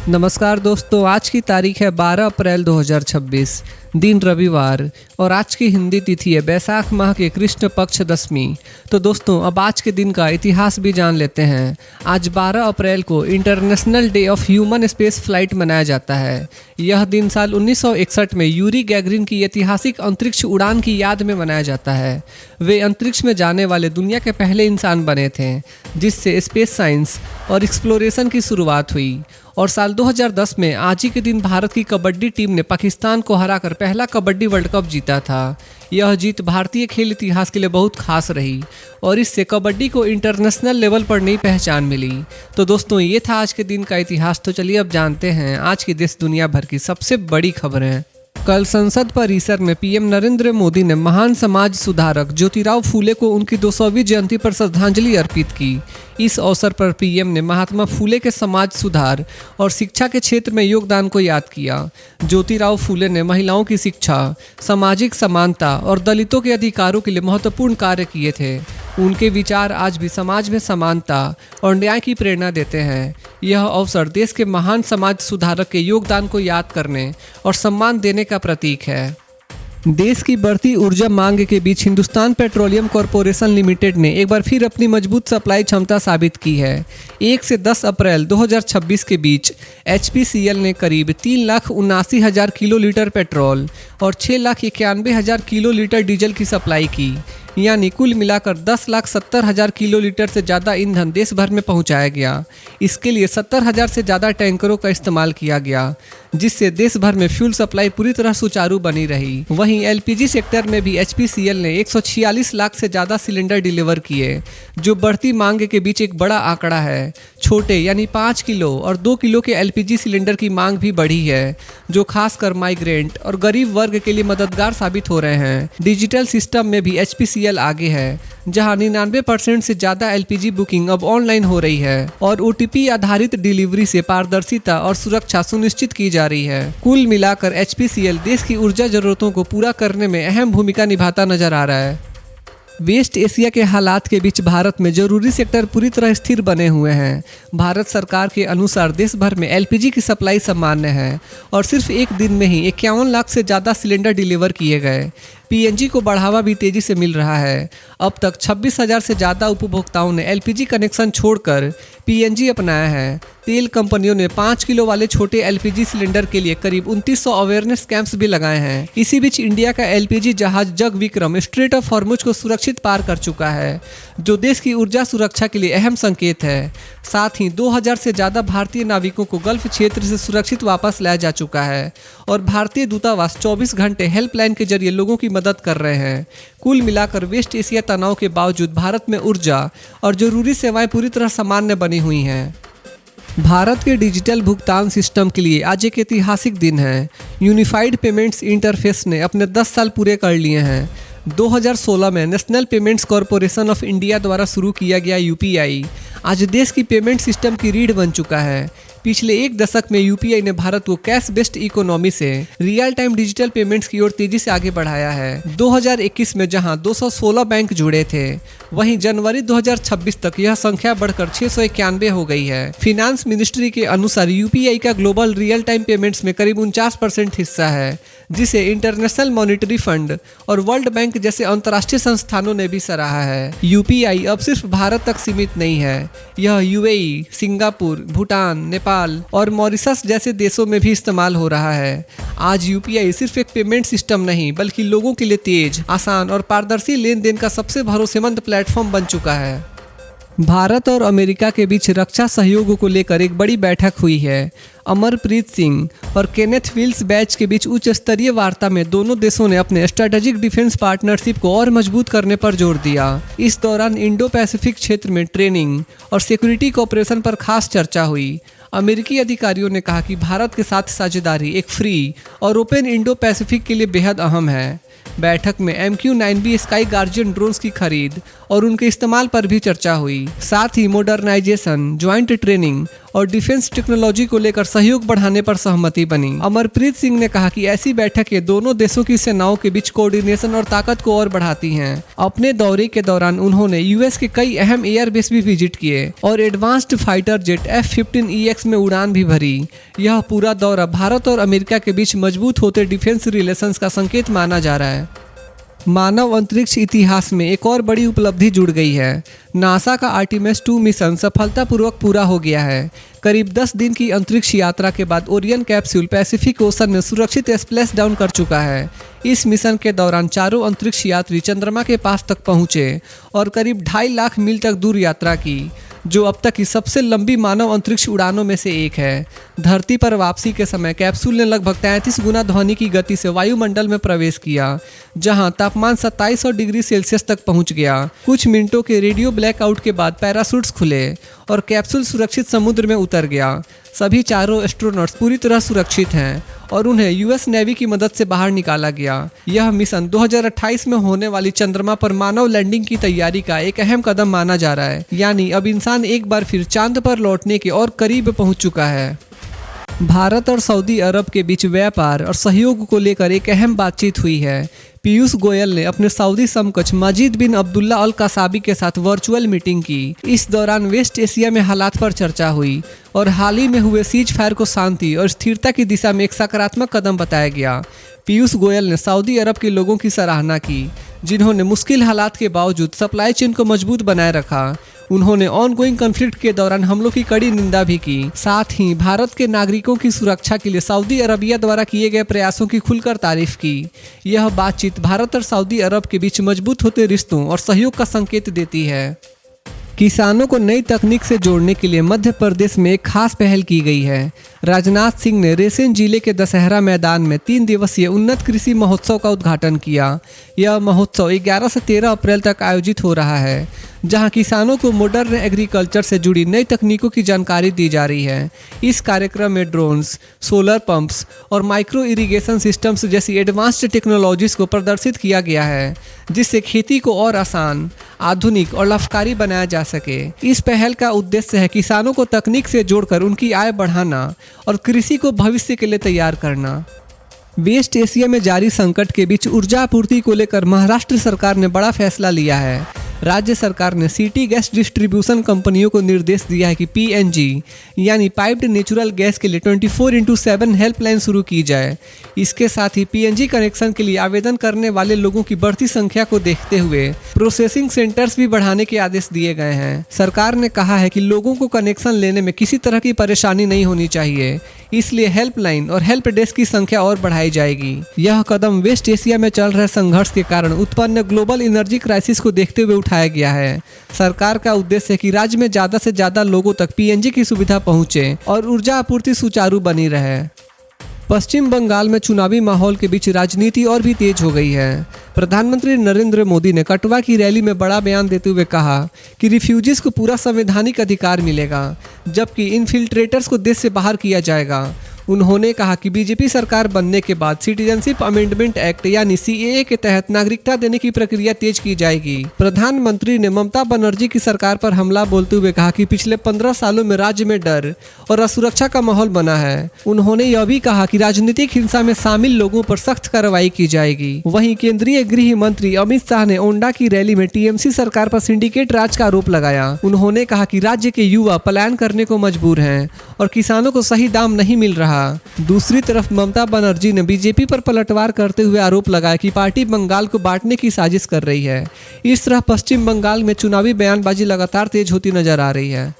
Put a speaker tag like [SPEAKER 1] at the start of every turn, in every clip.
[SPEAKER 1] नमस्कार दोस्तों, आज की तारीख है 12 अप्रैल 2026, दिन रविवार और आज की हिंदी तिथि है बैसाख माह के कृष्ण पक्ष दशमी। तो दोस्तों, अब आज के दिन का इतिहास भी जान लेते हैं। आज 12 अप्रैल को international day of human space flight मनाया जाता है। यह दिन साल 1961 में यूरी गैगरिन की ऐतिहासिक अंतरिक्ष उड़ान की याद में मनाया जाता है। वे अंतरिक्ष में जाने वाले दुनिया के पहले इंसान बने थे, जिससे स्पेस साइंस और एक्सप्लोरेशन की शुरुआत हुई। और साल 2010 में आज ही के दिन भारत की कबड्डी टीम ने पाकिस्तान को हराकर पहला कबड्डी वर्ल्ड कप जीता था। यह जीत भारतीय खेल इतिहास के लिए बहुत खास रही और इससे कबड्डी को इंटरनेशनल लेवल पर नई पहचान मिली। तो दोस्तों, ये था आज के दिन का इतिहास। तो चलिए अब जानते हैं आज की देश दुनिया भर की सबसे बड़ी खबरें। कल संसद परिसर में पीएम नरेंद्र मोदी ने महान समाज सुधारक ज्योतिराव फूले को उनकी 200वीं जयंती पर श्रद्धांजलि अर्पित की। इस अवसर पर पीएम ने महात्मा फूले के समाज सुधार और शिक्षा के क्षेत्र में योगदान को याद किया। ज्योतिराव फूले ने महिलाओं की शिक्षा, सामाजिक समानता और दलितों के अधिकारों के लिए महत्वपूर्ण कार्य किए थे। उनके विचार आज भी समाज में समानता और न्याय की प्रेरणा देते हैं। यह अवसर देश के महान समाज सुधारक के योगदान को याद करने और सम्मान देने का प्रतीक है। देश की बढ़ती ऊर्जा मांग के बीच हिंदुस्तान पेट्रोलियम कॉरपोरेशन लिमिटेड ने एक बार फिर अपनी मजबूत सप्लाई क्षमता साबित की है। 1 से 10 अप्रैल 2026 के बीच HPCL ने करीब 3,79,000 किलोलीटर पेट्रोल और 6,91,000 किलोलीटर डीजल की सप्लाई की, यानी कुल मिलाकर 10,70,000 किलोलीटर से ज़्यादा ईंधन देश भर में पहुंचाया गया। इसके लिए 70,000 से ज़्यादा टैंकरों का इस्तेमाल किया गया, जिससे देश भर में फ्यूल सप्लाई पूरी तरह सुचारू बनी रही। वहीं LPG सेक्टर में भी HPCL ने 146 लाख से ज़्यादा सिलेंडर डिलीवर किए, जो बढ़ती मांग के बीच एक बड़ा आंकड़ा है। छोटे यानी 5 किलो और 2 किलो के LPG सिलेंडर की मांग भी बढ़ी है, जो खासकर माइग्रेंट और गरीब वर्ग के लिए मददगार साबित हो रहे हैं। डिजिटल सिस्टम में भी HPCL आगे है, जहां 99% से ज़्यादा LPG बुकिंग अब ऑनलाइन हो रही है और OTP आधारित डिलीवरी से पारदर्शिता और सुरक्षा सुनिश्चित की जा रही है। कुल मिलाकर HPCL देश की ऊर्जा जरूरतों को पूरा करने में अहम भूमिका निभाता नजर आ रहा है। वेस्ट एशिया के हालात के बीच भारत में जरूरी सेक्टर पूरी तरह स्थिर बने हुए हैं। भारत सरकार के अनुसार देश भर में LPG की सप्लाई सामान्य है और सिर्फ एक दिन में ही 51 लाख से ज़्यादा सिलेंडर डिलीवर किए गए। PNG को बढ़ावा भी तेजी से मिल रहा है। अब तक 26,000 से ज़्यादा उपभोक्ताओं ने LPG कनेक्शन छोड़कर PNG अपनाया है। तेल कंपनियों ने 5 किलो वाले छोटे LPG सिलेंडर के लिए करीब 2900 अवेयरनेस कैंप्स भी लगाए हैं। इसी बीच इंडिया का LPG जहाज जग विक्रम स्ट्रेट ऑफ हॉर्मुज को सुरक्षित पार कर चुका है, जो देश की ऊर्जा सुरक्षा के लिए अहम संकेत है। साथ ही 2000 से ज़्यादा भारतीय नाविकों को गल्फ क्षेत्र से सुरक्षित वापस लाया जा चुका है और भारतीय दूतावास 24 घंटे हेल्पलाइन के जरिए लोगों की मदद कर रहे हैं। कुल मिलाकर वेस्ट एशिया तनाव के बावजूद भारत में ऊर्जा और जरूरी सेवाएं पूरी तरह सामान्य बनी हुई हैं। भारत के डिजिटल भुगतान सिस्टम के लिए आज एक ऐतिहासिक दिन है। यूनिफाइड पेमेंट्स इंटरफेस ने अपने 10 साल पूरे कर लिए हैं। 2016 में national payments corporation of India द्वारा शुरू किया गया UPI आज देश की पेमेंट सिस्टम की रीढ़ बन चुका है। पिछले एक दशक में UPI ने भारत को कैश बेस्ड इकोनॉमी से रियल टाइम डिजिटल पेमेंट्स की ओर तेजी से आगे बढ़ाया है। 2021 में जहां 216 बैंक जुड़े थे, वहीं जनवरी 2026 तक यह संख्या बढ़कर 691 हो गई है। फिनांस मिनिस्ट्री के अनुसार UPI का ग्लोबल रियल टाइम पेमेंट्स में करीब 49% हिस्सा है, जिसे इंटरनेशनल मॉनिटरी फंड और वर्ल्ड बैंक जैसे अंतर्राष्ट्रीय संस्थानों ने भी सराहा है। UPI अब सिर्फ भारत तक सीमित नहीं है, यह UAE, सिंगापुर, भूटान, नेपाल और मॉरिशस जैसे देशों में भी इस्तेमाल हो रहा है। आज UPI सिर्फ एक पेमेंट सिस्टम नहीं, बल्कि लोगों के लिए तेज, आसान और पारदर्शी लेन देन का सबसे भरोसेमंद प्लेटफॉर्म बन चुका है। भारत और अमेरिका के बीच रक्षा सहयोग को लेकर एक बड़ी बैठक हुई है। अमरप्रीत सिंह और केनेथ विल्स बैच के बीच उच्च स्तरीय वार्ता में दोनों देशों ने अपने स्ट्रेटेजिक डिफेंस पार्टनरशिप को और मजबूत करने पर जोर दिया। इस दौरान इंडो पैसिफिक क्षेत्र में ट्रेनिंग और सिक्योरिटी कोऑपरेशन पर खास चर्चा हुई। अमेरिकी अधिकारियों ने कहा कि भारत के साथ साझेदारी एक फ्री और ओपन इंडो पैसिफिक के लिए बेहद अहम है। बैठक में MQ-9B स्काई गार्जियन ड्रोन्स की खरीद और उनके इस्तेमाल पर भी चर्चा हुई। साथ ही मॉडर्नाइजेशन, ज्वाइंट ट्रेनिंग और डिफेंस टेक्नोलॉजी को लेकर सहयोग बढ़ाने पर सहमति बनी। अमरप्रीत सिंह ने कहा कि ऐसी बैठकें दोनों देशों की सेनाओं के बीच कोऑर्डिनेशन और ताकत को और बढ़ाती हैं। अपने दौरे के दौरान उन्होंने यूएस के कई अहम एयरबेस भी विजिट किए और एडवांस्ड फाइटर जेट F-15EX में उड़ान भी भरी। यह पूरा दौरा भारत और अमेरिका के बीच मजबूत होते डिफेंस रिलेशंस का संकेत माना जा रहा है। मानव अंतरिक्ष इतिहास में एक और बड़ी उपलब्धि जुड़ गई है। नासा का आर्टेमिस 2 मिशन सफलतापूर्वक पूरा हो गया है। करीब 10 दिन की अंतरिक्ष यात्रा के बाद ओरियन कैप्सूल पैसिफिक ओशन में सुरक्षित स्प्लैश डाउन कर चुका है। इस मिशन के दौरान चारों अंतरिक्ष यात्री चंद्रमा के पास तक पहुंचे और करीब 2.5 लाख मील तक दूर यात्रा की, जो अब तक की सबसे लंबी मानव अंतरिक्ष उड़ानों में से एक है। धरती पर वापसी के समय कैप्सूल ने लगभग 33 गुना ध्वनि की गति से वायुमंडल में प्रवेश किया, जहां तापमान 2700 डिग्री सेल्सियस तक पहुंच गया। कुछ मिनटों के रेडियो ब्लैकआउट के बाद पैराशूट्स खुले और कैप्सूल सुरक्षित समुद्र में उतर गया। सभी चारों एस्ट्रोनॉट्स पूरी तरह सुरक्षित हैं और उन्हें यूएस नेवी की मदद से बाहर निकाला गया। यह मिशन 2028 में होने वाली चंद्रमा पर मानव लैंडिंग की तैयारी का एक अहम कदम माना जा रहा है। यानी अब इंसान एक बार फिर चांद पर लौटने के और करीब पहुंच चुका है। भारत और सऊदी अरब के बीच व्यापार और सहयोग को लेकर एक अहम बातचीत हुई है। पीयूष गोयल ने अपने सऊदी समकक्ष मजीद बिन अब्दुल्ला अल कसाबी के साथ वर्चुअल मीटिंग की। इस दौरान वेस्ट एशिया में हालात पर चर्चा हुई और हाल ही में हुए सीज फायर को शांति और स्थिरता की दिशा में एक सकारात्मक कदम बताया गया। पीयूष गोयल ने सऊदी अरब के लोगों की सराहना की, जिन्होंने मुश्किल हालात के बावजूद सप्लाई चेन को मजबूत बनाए रखा। उन्होंने ऑनगोइंग कॉन्फ्लिक्ट के दौरान हमलों की कड़ी निंदा भी की। साथ ही भारत के नागरिकों की सुरक्षा के लिए सऊदी अरबिया द्वारा किए गए प्रयासों की खुलकर तारीफ की। यह बातचीत भारत और सऊदी अरब के बीच मजबूत होते रिश्तों और सहयोग का संकेत देती है। किसानों को नई तकनीक से जोड़ने के लिए मध्य प्रदेश में एक खास पहल की गई है। राजनाथ सिंह ने रेसेन जिले के दशहरा मैदान में 3 दिवसीय उन्नत कृषि महोत्सव का उद्घाटन किया। यह महोत्सव 11 से 13 अप्रैल तक आयोजित हो रहा है, जहां किसानों को मॉडर्न एग्रीकल्चर से जुड़ी नई तकनीकों की जानकारी दी जा रही है। इस कार्यक्रम में ड्रोन्स, सोलर पंप्स और माइक्रो इरिगेशन सिस्टम्स जैसी एडवांस्ड टेक्नोलॉजीज को प्रदर्शित किया गया है, जिससे खेती को और आसान, आधुनिक और लाभकारी बनाया जा सके। इस पहल का उद्देश्य है किसानों को तकनीक से जोड़कर उनकी आय बढ़ाना और कृषि को भविष्य के लिए तैयार करना। वेस्ट एशिया में जारी संकट के बीच ऊर्जा आपूर्ति को लेकर महाराष्ट्र सरकार ने बड़ा फैसला लिया है। राज्य सरकार ने सिटी गैस डिस्ट्रीब्यूशन कंपनियों को निर्देश दिया है कि PNG यानी पाइप्ड नेचुरल गैस के लिए 24/7 हेल्पलाइन शुरू की जाए। इसके साथ ही PNG कनेक्शन के लिए आवेदन करने वाले लोगों की बढ़ती संख्या को देखते हुए प्रोसेसिंग सेंटर्स भी बढ़ाने के आदेश दिए गए हैं। सरकार ने कहा है कि लोगों को कनेक्शन लेने में किसी तरह की परेशानी नहीं होनी चाहिए, इसलिए हेल्पलाइन और हेल्प डेस्क की संख्या और बढ़ाई जाएगी। यह कदम वेस्ट एशिया में चल रहे संघर्ष के कारण उत्पन्न ग्लोबल एनर्जी क्राइसिस को देखते हुए उठाया गया है। सरकार का उद्देश्य है कि राज्य में ज्यादा से ज्यादा लोगों तक PNG की सुविधा पहुंचे और ऊर्जा आपूर्ति सुचारू बनी रहे। पश्चिम बंगाल में चुनावी माहौल के बीच राजनीति और भी तेज हो गई है। प्रधानमंत्री नरेंद्र मोदी ने कटवा की रैली में बड़ा बयान देते हुए कहा कि रिफ्यूजीज को पूरा संवैधानिक अधिकार मिलेगा, जबकि इन्फिल्ट्रेटर्स को देश से बाहर किया जाएगा। उन्होंने कहा कि बीजेपी सरकार बनने के बाद सिटीजनशिप अमेंडमेंट एक्ट यानी CAA के तहत नागरिकता देने की प्रक्रिया तेज की जाएगी। प्रधानमंत्री ने ममता बनर्जी की सरकार पर हमला बोलते हुए कहा कि पिछले 15 सालों में राज्य में डर और असुरक्षा का माहौल बना है। उन्होंने यह भी कहा कि राजनीतिक हिंसा में शामिल लोगों पर सख्त कार्रवाई की जाएगी। वहीं केंद्रीय गृह मंत्री अमित शाह ने ओंडा की रैली में TMC सरकार पर सिंडिकेट राज का आरोप लगाया। उन्होंने कहा कि राज्य के युवा पलायन करने को मजबूर हैं और किसानों को सही दाम नहीं मिल रहा। दूसरी तरफ ममता बनर्जी ने बीजेपी पर पलटवार करते हुए आरोप लगाया कि पार्टी बंगाल को बांटने की साजिश कर रही है। इस तरह पश्चिम बंगाल में चुनावी बयानबाजी लगातार तेज होती नजर आ रही है।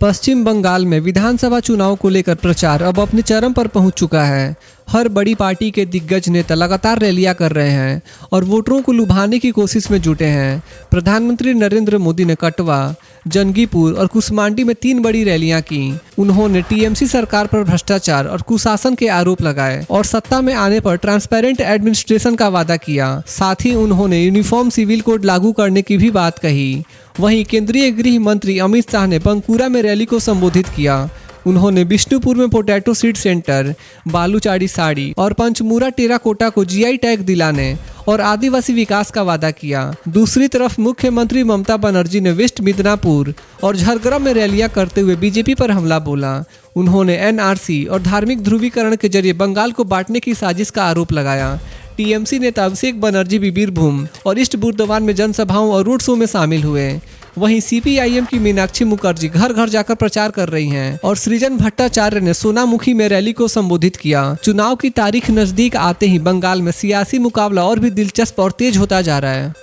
[SPEAKER 1] पश्चिम बंगाल में विधानसभा चुनाव को लेकर प्रचार अब अपने चरम पर पहुंच चुका है। हर बड़ी पार्टी के दिग्गज नेता लगातार रैलियां कर रहे हैं और वोटरों को लुभाने की कोशिश में जुटे हैं। प्रधानमंत्री नरेंद्र मोदी ने कटवा, जंगीपुर और कुसमांडी में 3 बड़ी रैलियां की। उन्होंने TMC सरकार पर भ्रष्टाचार और कुशासन के आरोप लगाए और सत्ता में आने पर ट्रांसपेरेंट एडमिनिस्ट्रेशन का वादा किया। साथ ही उन्होंने यूनिफॉर्म सिविल कोड लागू करने की भी बात कही। वहीं केंद्रीय गृह मंत्री अमित शाह ने बंकुरा में रैली को संबोधित किया। उन्होंने बिष्णुपुर में पोटैटो सीड सेंटर, बालूचाड़ी साड़ी और पंचमूरा टेराकोटा को जीआई टैग दिलाने और आदिवासी विकास का वादा किया। दूसरी तरफ मुख्यमंत्री ममता बनर्जी ने वेस्ट मिदनापुर और झरग्राम में रैलियां करते हुए बीजेपी पर हमला बोला। उन्होंने एनआरसी और धार्मिक ध्रुवीकरण के जरिए बंगाल को बांटने की साजिश का आरोप लगाया। टीएमसी नेता अभिषेक बनर्जी भी बीरभूम और ईस्ट बुर्दवान में जनसभाओं और रोड शो में शामिल हुए। वहीं सीपीआईएम की मीनाक्षी मुखर्जी घर घर जाकर प्रचार कर रही हैं और सृजन भट्टाचार्य ने सोनामुखी में रैली को संबोधित किया। चुनाव की तारीख नजदीक आते ही बंगाल में सियासी मुकाबला और भी दिलचस्प और तेज होता जा रहा है।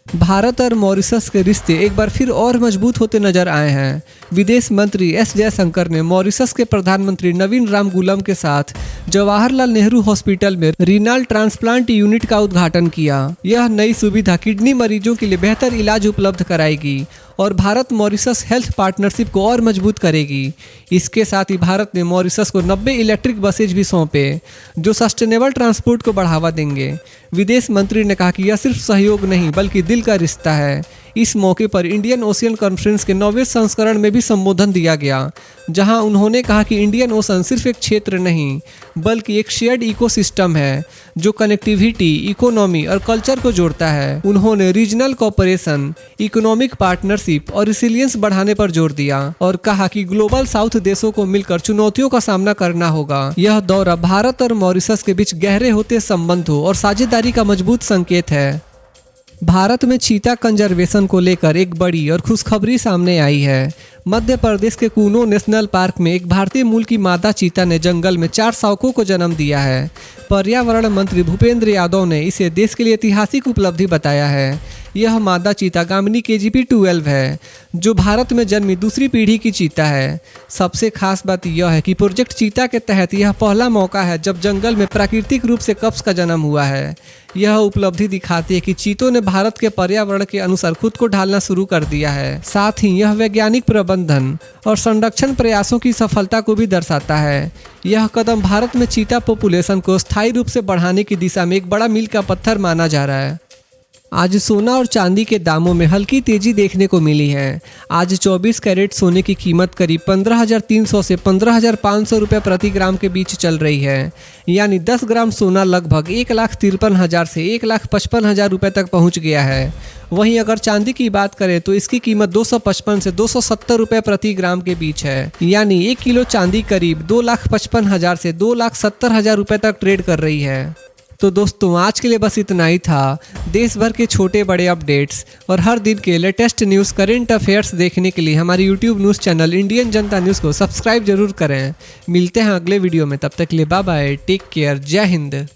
[SPEAKER 1] भारत और मॉरिशस के रिश्ते एक बार फिर और मजबूत होते नजर आए हैं। विदेश मंत्री एस जयशंकर ने मॉरिशस के प्रधानमंत्री नवीन रामगुलम के साथ जवाहरलाल नेहरू हॉस्पिटल में रीनल ट्रांसप्लांट यूनिट का उद्घाटन किया। यह नई सुविधा किडनी मरीजों के लिए बेहतर इलाज उपलब्ध कराएगी और भारत मॉरिशस हेल्थ पार्टनरशिप को और मजबूत करेगी। इसके साथ ही भारत ने मॉरिशस को 90 इलेक्ट्रिक बसेज भी सौंपे जो सस्टेनेबल ट्रांसपोर्ट को बढ़ावा देंगे। विदेश मंत्री ने कहा कि यह सिर्फ सहयोग नहीं बल्कि दिल का रिश्ता है। इस मौके पर इंडियन ओशियन कॉन्फ्रेंस के 9वें संस्करण में भी संबोधन दिया गया, जहां उन्होंने कहा कि इंडियन ओशन सिर्फ एक क्षेत्र नहीं बल्कि एक शेयर्ड इकोसिस्टम है जो कनेक्टिविटी, इकोनॉमी और कल्चर को जोड़ता है। उन्होंने रीजनल कोऑपरेशन, इकोनॉमिक पार्टनरशिप और रिसिलियंस बढ़ाने पर जोर दिया और कहा कि ग्लोबल साउथ देशों को मिलकर चुनौतियों का सामना करना होगा। यह दौरा भारत और मॉरिशस के बीच गहरे होते संबंधों और साझेदारी का मजबूत संकेत है। भारत में चीता कंजर्वेशन को लेकर एक बड़ी और खुशखबरी सामने आई है। मध्य प्रदेश के कूनो नेशनल पार्क में एक भारतीय मूल की मादा चीता ने जंगल में 4 शावकों को जन्म दिया है। पर्यावरण मंत्री भूपेंद्र यादव ने इसे देश के लिए ऐतिहासिक उपलब्धि बताया है। यह मादा चीता गामिनी KGP-12 है जो भारत में जन्मी दूसरी पीढ़ी की चीता है। सबसे खास बात यह है कि प्रोजेक्ट चीता के तहत यह पहला मौका है जब जंगल में प्राकृतिक रूप से कप्स का जन्म हुआ है। यह उपलब्धि दिखाती है कि चीतों ने भारत के पर्यावरण के अनुसार खुद को ढालना शुरू कर दिया है। साथ ही यह वैज्ञानिक प्रबंधन और संरक्षण प्रयासों की सफलता को भी दर्शाता है। यह कदम भारत में चीता पॉपुलेशन को स्थायी रूप से बढ़ाने की दिशा में एक बड़ा मील का पत्थर माना जा रहा है। आज सोना और चांदी के दामों में हल्की तेजी देखने को मिली है। आज 24 कैरेट सोने की कीमत करीब 15,300 से 15,500 रुपये प्रति ग्राम के बीच चल रही है। यानी 10 ग्राम सोना लगभग 1,53,000 से 1,55,000 रुपये तक पहुंच गया है। वहीं अगर चांदी की बात करें तो इसकी कीमत 255 से 270 रुपये प्रति ग्राम के बीच है। यानी 1 किलो चांदी करीब 2,55,000 से 2,70,000 रुपये तक ट्रेड कर रही है। तो दोस्तों आज के लिए बस इतना ही था। देश भर के छोटे बड़े अपडेट्स और हर दिन के लेटेस्ट न्यूज़, करंट अफेयर्स देखने के लिए हमारे यूट्यूब न्यूज़ चैनल इंडियन जनता न्यूज़ को सब्सक्राइब जरूर करें। मिलते हैं अगले वीडियो में, तब तक के लिए बाय बाय, टेक केयर, जय हिंद।